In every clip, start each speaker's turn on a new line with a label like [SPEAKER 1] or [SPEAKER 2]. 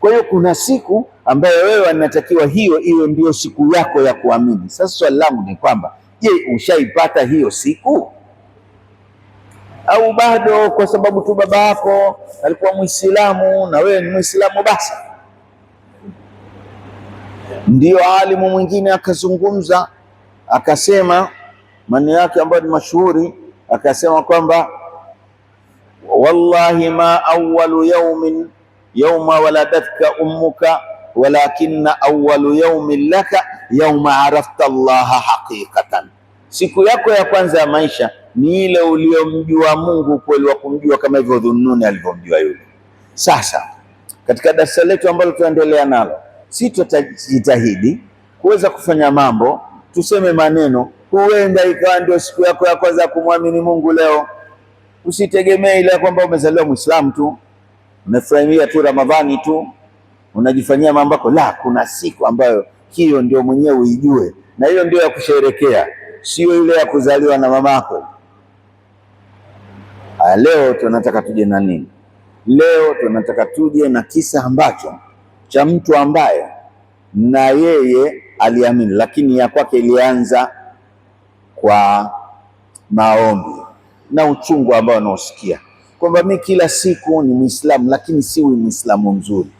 [SPEAKER 1] Kwa hiyo kuna siku ambayo wewe anatakiwa hiyo iwe ndio siku yako ya kuamini. Sasa swali langu ni kwamba, je, ushaipata hiyo siku au bado? Kwa sababu tu baba yako alikuwa Muislamu na wewe ni Muislamu basi. Ndio alimu mwingine akazungumza akasema maneno yake ambayo ni mashuhuri, akasema kwamba wallahi ma awwalu yawmin yawma waladatka ummuka walakinna awwalu yawmin laka yawma arafta Allaha haqiqatan. Siku yako ya kwanza ya maisha ni ile uliyomjua Mungu kweli wa kumjua, kama hivyo Dhunnuni alivyomjua yule. Sasa katika darasa letu ambalo tunaendelea nalo, si tutajitahidi kuweza kufanya mambo, tuseme maneno, huenda ikawa ndio siku yako ya kwanza kumwamini Mungu leo. Usitegemee ile kwamba umezaliwa Muislamu tu, unafurahia tu Ramadhani tu, unajifanyia mambo yako. La, kuna siku ambayo hiyo ndio mwenyewe uijue, na hiyo ndio ya kusherekea, sio ile ya kuzaliwa na mamako. Leo tunataka tuje na nini? Leo tunataka tuje na kisa ambacho cha mtu ambaye na yeye aliamini, lakini ya kwake ilianza kwa maombi na uchungu ambao anaosikia kwamba mimi kila siku ni Muislamu lakini siwi Muislamu mzuri.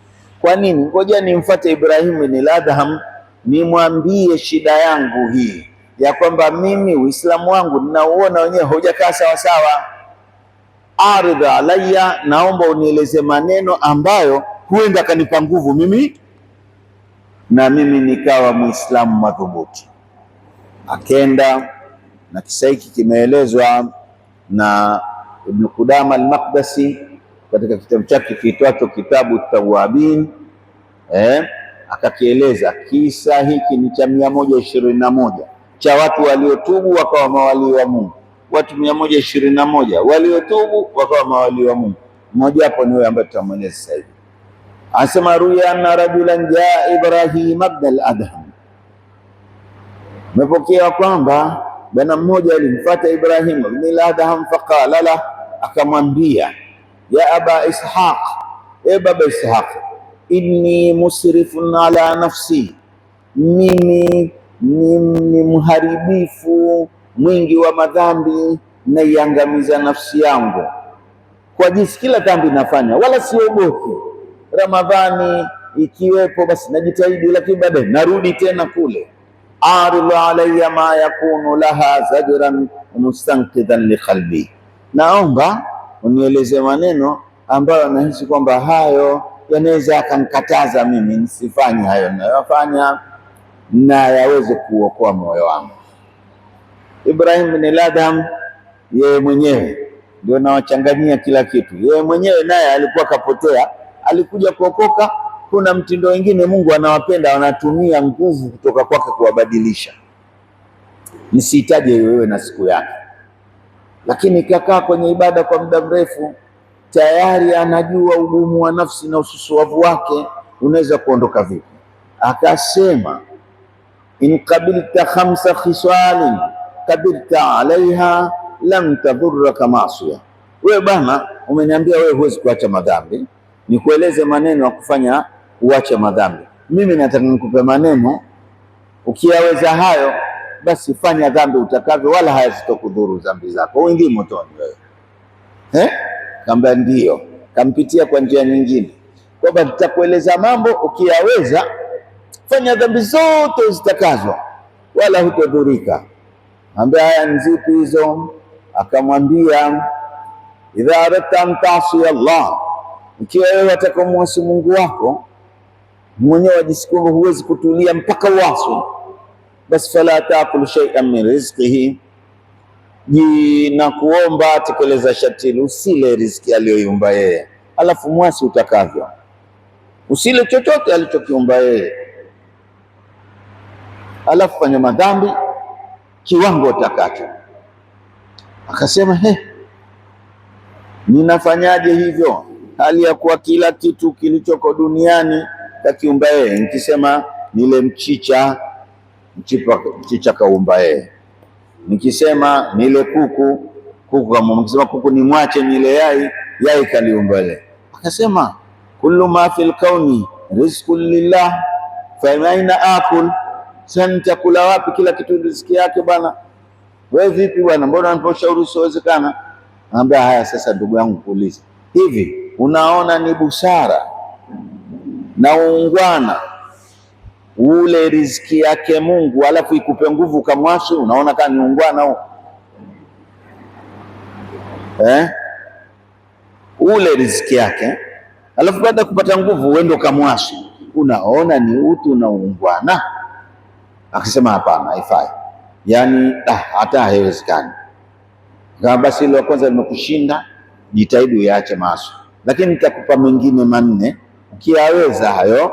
[SPEAKER 1] Kwa nini? Ngoja nimfuate Ibrahim bin Adham, nimwambie shida yangu hii ya kwamba mimi Uislamu wangu ninauona wenyewe hujakaa sawa sawa. Aridh alayya, naomba unieleze maneno ambayo huenda kanipa nguvu mimi na mimi nikawa Muislamu madhubuti. Akenda na kisa hiki kimeelezwa na Ibn Qudama al-Maqdisi katika kitabu chake kiitwacho Kitabu Tawabin. Akakieleza kisa hiki ni cha 121 cha watu waliotubu wakawa mawali wa Mungu. Watu 121 waliotubu wakawa mawali wa Mungu. Mmoja hapo ni yule ambaye tutamweleza sasa hivi. Anasema ruya anna rajulan jaa Ibrahim ibn al-Adham, mepokea kwamba bwana mmoja alimfuata Ibrahim ibn al-Adham, faqala la, akamwambia ya aba Ishaq, e baba Ishaq, inni musrifun ala nafsi, mimi ni mharibifu mwingi wa madhambi, naiangamiza nafsi yangu kwa jinsi kila dhambi nafanya, wala siogopi. Ramadhani ikiwepo basi najitahidi, lakini baadaye narudi tena kule. Aridhu alayya ma yakunu laha zajran mustanqidan li qalbi, naomba unieleze maneno ambayo nahisi kwamba hayo yanaweza akanikataza mimi nisifanye hayo ninayofanya na yaweze kuokoa moyo wangu. Ibrahim bin Adham yeye mwenyewe ndio nawachanganyia kila kitu. Yeye mwenyewe naye alikuwa kapotea, alikuja kuokoka. Kuna mtindo wengine Mungu anawapenda, wanatumia nguvu kutoka kwake kuwabadilisha. Nisihitaji wewe na siku yake, lakini kakaa kwenye ibada kwa muda mrefu, tayari anajua ugumu wa nafsi na ususuavu wake unaweza kuondoka vipi. Akasema in qabilta khamsa khiswalin qabilta alaiha lam tadurraka ma'siya. Wewe bwana umeniambia wewe huwezi kuacha madhambi, nikueleze maneno ya kufanya uache madhambi. Mimi nataka nikupe maneno, ukiyaweza hayo basi fanya dhambi utakavyo, wala hayazitokudhuru dhambi zako, uingii motoni wewe. Kamba ndio kampitia kwa njia nyingine, kwamba nitakueleza mambo, ukiyaweza fanya dhambi zote zitakazo, wala hutodhurika. Ambia haya nzipi hizo? Akamwambia idha aradta an ta'si Allah, ikiwa wewe wataka kumwasi Mungu wako mwenyewe, wajisikia huwezi kutulia mpaka uasi, basi fala taakul shay'an min rizqihi, na kuomba tekeleza sharti, usile riziki aliyoiumba yeye, alafu mwasi utakavyo, usile chochote alichokiumba yeye, alafu fanya madhambi kiwango utakacho. Akasema ninafanyaje hivyo hali ya kuwa kila kitu kilichoko duniani kakiumba yeye? Nikisema nile mchicha kaumba yeye, nikisema nile kuku kama nikisema kuku ni mwache nile yai kaliumba yeye. Akasema kullu ma fil kauni rizqun lillah fa aina akul, sasa nitakula wapi? Kila kitu riziki yake bwana. Wewe vipi bwana, mbona unaposhauri usiwezekana? Anambia haya, sasa ndugu yangu kuuliza hivi, unaona ni busara na uungwana ule riziki yake Mungu alafu ikupe nguvu ukamwasi? Unaona kama ni ungwana huo? Ule riziki yake alafu baada ya kupata nguvu uende ukamwasi, unaona ni utu na uungwana? Akisema hapana, haifai, yani hata haiwezekani. Kama basi ile kwanza limekushinda, jitahidi uyaache maasi, lakini nitakupa mengine manne, ukiyaweza hayo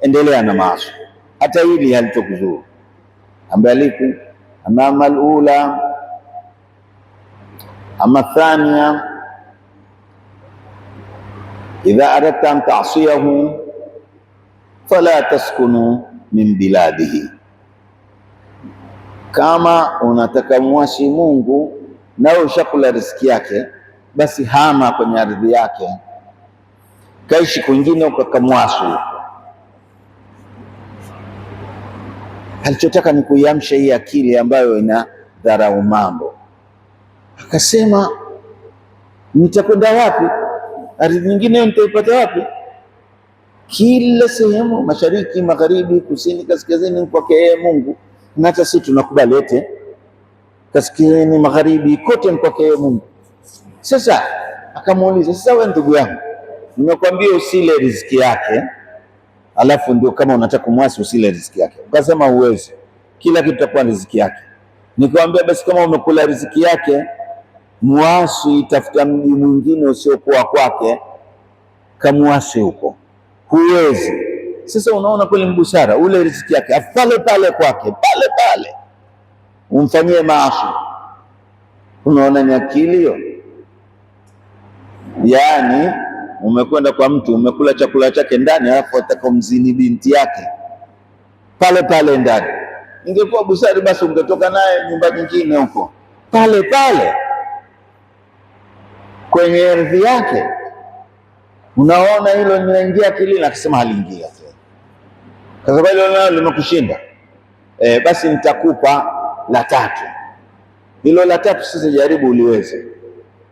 [SPEAKER 1] endelea na maasi, hata hili halitokuzuru. Ambaye lipi? Ama alula, ama thania, idha aradta an ta'siyahu fala taskunu min biladihi, kama unataka muasi Mungu nawe ushakula riziki yake, basi hama kwenye ardhi yake, kaishi kwingine ukakamwasu. Alichotaka ni kuiamsha hii akili ambayo ina dharau mambo. Akasema nitakwenda wapi? Ardhi nyingine nitaipata wapi? Kila sehemu, mashariki, magharibi, kusini, kaskazini, kwake yeye Mungu. Na hata sisi tunakubali ete kaskazini, magharibi, kote kwake yeye Mungu. Sasa akamuuliza, sasa wewe ndugu yangu, nimekwambia usile riziki yake, alafu ndio kama unataka kumwasi usile riziki yake. Ukasema huwezi, kila kitu kitakuwa riziki yake. Nikamwambia basi kama umekula riziki yake, muasi, tafuta mji mwingine usiokuwa kwake, kamuasi huko. Huwezi. Sasa unaona kweli mbusara, ule riziki yake pale pale kwake, pale pale umfanyie maasi. Unaona ni akili hiyo? Yaani umekwenda kwa mtu, umekula chakula chake ndani, alafu ataka mzini binti yake pale pale ndani. Ingekuwa busara basi ungetoka naye nyumba nyingine huko, pale pale kwenye ardhi yake. Unaona hilo linaingia akilini? Akisema haliingia tena, kwa sababu hilo nalo limekushinda. Basi nitakupa la tatu. Hilo la tatu sasa jaribu uliweze,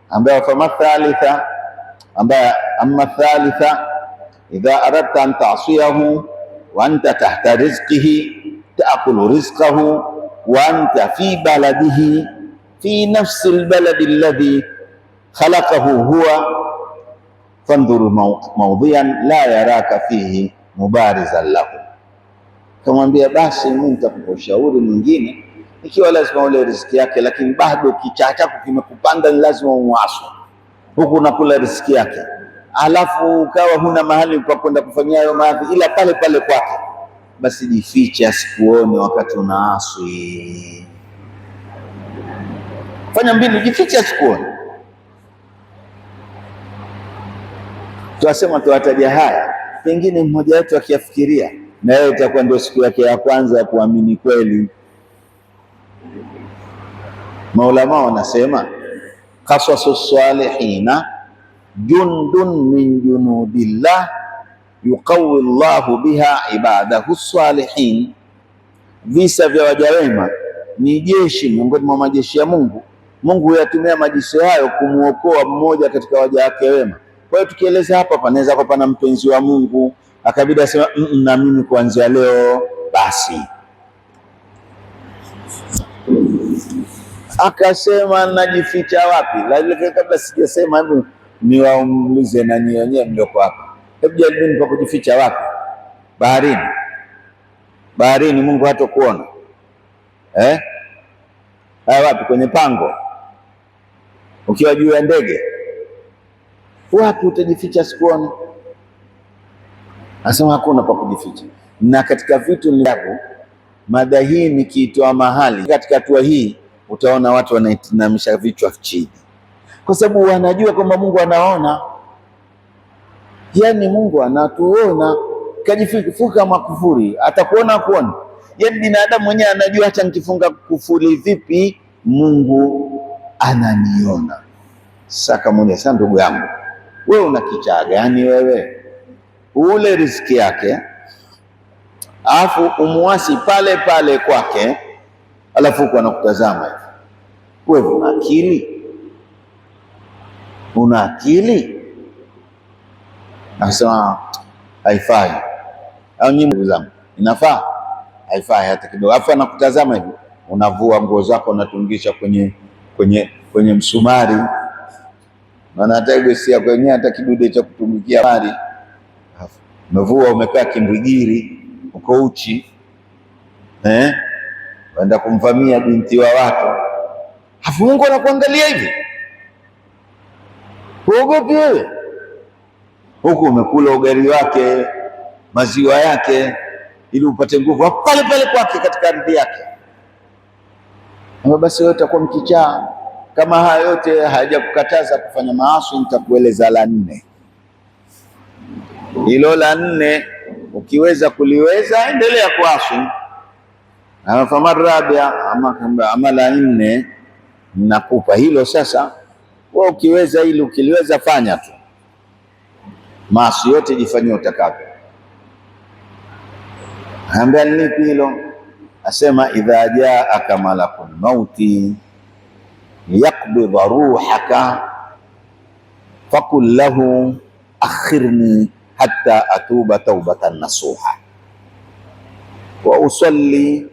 [SPEAKER 1] ambaye fama thalitha, ambaye amma thalitha idha aradta an ta'siyahu wa anta tahta rizqihi ta'kulu rizqahu wa anta fi baladihi fi nafsi albaladi alladhi khalaqahu huwa fandhuru mawdhiyan la yaraka fihi mubarizan lahu. Kamwambia basi mimi nitakupa ushauri mwingine, ikiwa lazima ule riziki yake, lakini bado kichaa chako kimekupanda, ni lazima umwasi huku unakula riziki yake, alafu ukawa huna mahali pa kwenda kufanyia hayo maadhi ila pale pale kwake, basi jifiche asikuone wakati unaasi. Fanya mbinu, jifiche asikuone. Tuwasema tuwataja haya, pengine mmoja wetu akiyafikiria, na yeye itakuwa ndio siku yake ya kwanza ya kuamini kweli. Maulama wanasema qasasu salihina jundun min junudillah yuqawi Allahu biha ibadahu salihin, visa vya waja wema ni jeshi miongoni mwa majeshi ya Mungu. Mungu huyatumia majeshi hayo kumuokoa mmoja katika waja wake wema. Kwa hiyo tukieleza hapa, panaweza kuwa pana mpenzi wa Mungu akabidi asema na mimi kuanzia leo basi. Akasema najificha wapi? Lakini kabla sijasema, hebu niwaulize na nyinyi wenyewe mlioko hapa, hebu jaribuni pa kujificha wapi? Baharini? Baharini Mungu hatakuona wapi? Kwenye pango? Ukiwa juu ya ndege? Wapi utajificha sikuone? Anasema hakuna pa kujificha. Na katika vitu nilivyo, mada hii nikiitoa mahali, katika hatua hii utaona watu wanainamisha vichwa chini, kwa sababu wanajua kwamba Mungu anaona. Yani Mungu anatuona, kajifunga makufuri atakuona kuona. Yani binadamu mwenyewe anajua hata nikifunga kufuri vipi Mungu ananiona. Sasa kamuuliza, ndugu yangu, wewe una kichaa gani wewe? ule riziki yake, alafu umuasi pale pale kwake, alafu uko anakutazama hivi. Wewe una akili? Una akili? Nasema haifai. Au nyinyi ndugu zangu, inafaa? Haifai hata kidogo. Alafu anakutazama hivi, unavua nguo zako unatungisha kwenye msumari, maana hata ile si kwenye hata kidude cha kutumikia mari. Umevua, umekaa kimbigiri, uko uchi, waenda kumvamia binti wa watu, alafu Mungu anakuangalia hivi, huogopi wewe? Huku umekula ugali wake, maziwa yake, ili upate nguvu pale pale kwake katika ardhi yake. Basi wewe utakuwa mkichaa. Kama haya yote hayajakukataza kufanya maasi, nitakueleza la 4. Hilo la 4 ukiweza kuliweza, endelea kuasi. Ama rabia, ama la 4 nakupa hilo sasa. Wewe ukiweza hili, ukiliweza fanya tu maasi yote, jifanyie utakavyo. Ambia nipi hilo? Asema idha jaaka malakul mauti liyaqbidha ruhaka faqul lahu akhirni hatta atuba taubatan nasuha wa usalli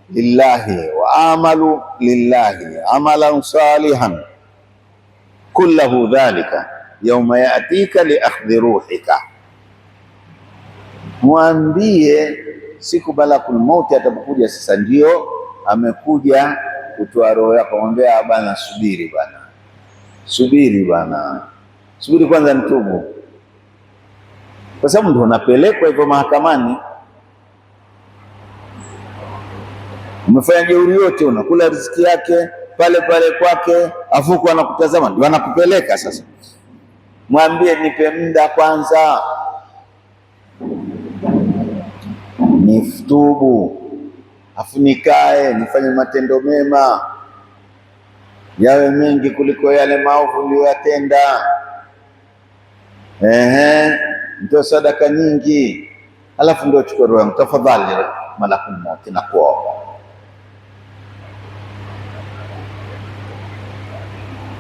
[SPEAKER 1] lillahi wa amalu lillahi amalan salihan kullahu dhalika yawma yatika li akhdhi ruhika. Mwambie siku malakul mauti atapokuja, sasa ndio amekuja kutoa roho yako. Mwambie bana, subiri bana, subiri bana, subiri kwanza nitubu, kwa sababu ndio unapelekwa hivyo mahakamani. Umefanya jeuri yote, unakula riziki yake pale pale kwake, afuku anakutazama, ndio anakupeleka sasa. Mwambie nipe muda kwanza, niftubu, afu nikae nifanye matendo mema yawe mengi kuliko yale maovu uliyoyatenda. Ndio sadaka nyingi, alafu ndio chukua roho yangu. Tafadhali malakul mauti, nakuomba.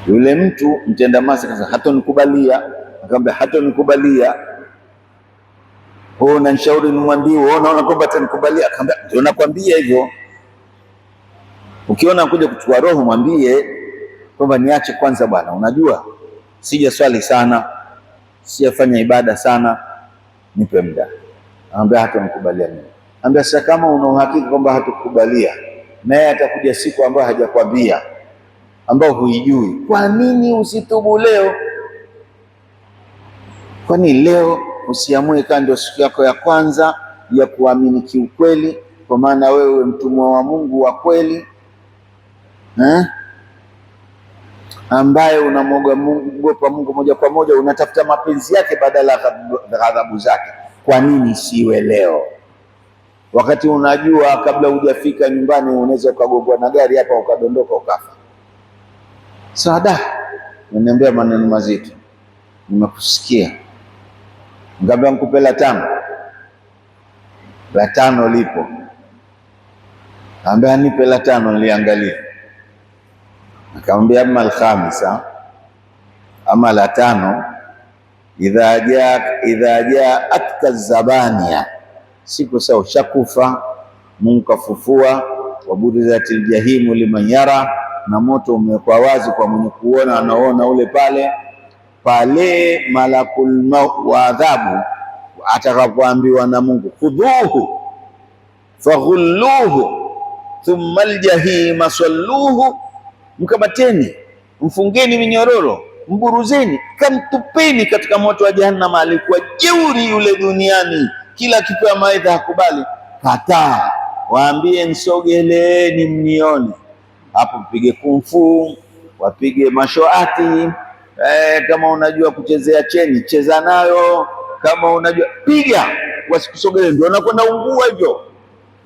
[SPEAKER 1] Yule mtu mtenda maasi kasa hatonikubalia, akamwambia hatonikubalia. Unanishauri nimwambie, unaona kwamba atanikubalia? Akamwambia ndio nakwambia hivyo. Ukiona kuja kuchukua roho, mwambie kwamba niache kwanza bwana, unajua sija swali sana, sijafanya ibada sana, nipe muda. Anambia hatonikubalia mimi. Anambia sasa kama una uhakika kwamba hatakukubalia, naye atakuja siku ambayo hajakwambia, ambao huijui, kwa nini usitubu leo? Kwani leo usiamue kama ndio siku yako ya kwanza ya kuamini kiukweli, kwa maana wewe mtumwa wa Mungu wa kweli, ambaye unamwogopa Mungu moja kwa moja, unatafuta mapenzi yake badala ya ghadhabu zake. Kwa nini siwe leo, wakati unajua kabla hujafika nyumbani unaweza ukagongwa na gari hapa ukadondoka ukafa? Saada, unaniambia maneno mazito, nimekusikia. Ngambia nikupe la 5. La 5 lipo. Ambia nipe la 5 niliangalia. Akamwambia ama al-khamisa, ama la 5, idha jaa atka zabania, siku sawa shakufa, Mungu kafufua, waburizatil jahimu liman yara, na moto umekuwa wazi kwa mwenye kuona, anaona ule pale pale. Malakul maut wa adhabu atakapoambiwa na Mungu, khudhuhu faghulluhu thumma aljahima salluhu, mkamateni, mfungeni minyororo, mburuzeni, kamtupeni katika moto wa jahannam. Alikuwa jeuri yule duniani, kila kipewa maidha hakubali, kataa. Waambie nsogeleeni mnione. Hapo mpige kumfu, wapige mashoati. Kama unajua kuchezea cheni, cheza nayo. Kama unajua piga, wasikusogelee, ndio wanakwenda ungua hivyo.